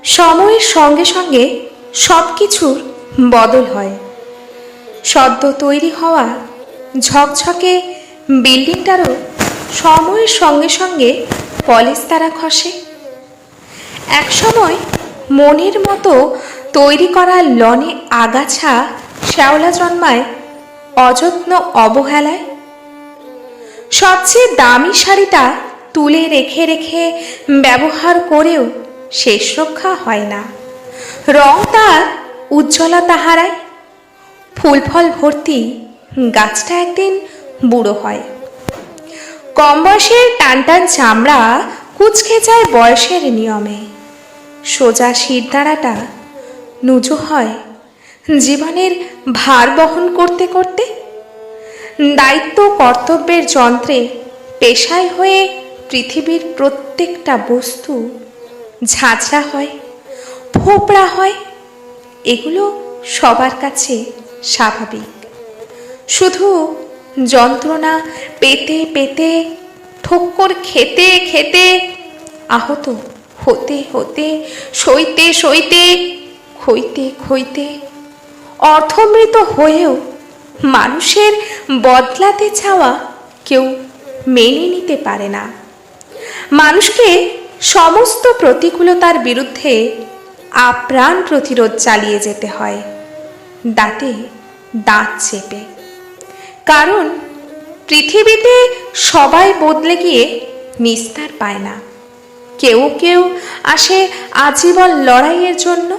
সময়ের সঙ্গে সঙ্গে সব কিছুর বদল হয়। সদ্য তৈরি হওয়া ঝকঝকে বিল্ডিংটারও সময়ের সঙ্গে সঙ্গে পলেস্তারা খসে। একসময় মনের মতো তৈরি করা লনে আগাছা শ্যাওলা জন্মায় অযত্ন অবহেলায়। সবচেয়ে দামি শাড়িটা তুলে রেখে রেখে ব্যবহার করেও শেষ রক্ষা হয় না, রং তার উজ্জ্বলতা হারায়। ফুল ফল ভর্তি গাছটা একদিন বুড়ো হয়। কম বয়সের টানটান চামড়া কুঁচকে যায় বয়সের নিয়মে। সোজা শিরদাঁড়াটা নুজু হয় জীবনের ভার বহন করতে করতে। দায়িত্ব কর্তব্যের যন্ত্রে পেশায় হয়ে পৃথিবীর প্রত্যেকটা বস্তু ঝাঁঝরা হয়, ফোপড়া হয়। এগুলো সবার কাছে স্বাভাবিক। শুধু যন্ত্রণা পেতে পেতে, ঠোক্কর খেতে খেতে, আহত হতে হতে, সইতে সইতে, ক্ষইতে ক্ষইতে, অর্থমৃত হয়েও মানুষের বদলাতে চাওয়া কেউ মেনে নিতে পারে না। মানুষকে সমস্ত প্রতিকূলতার বিরুদ্ধে আপ্রাণ প্রতিরোধ চালিয়ে যেতে হয়, দাঁতে দাঁত চেপে। কারণ পৃথিবীতে সবাই বদলে গিয়ে নিস্তার পায় না। কেউ কেউ আসে আজীবন লড়াইয়ের জন্য।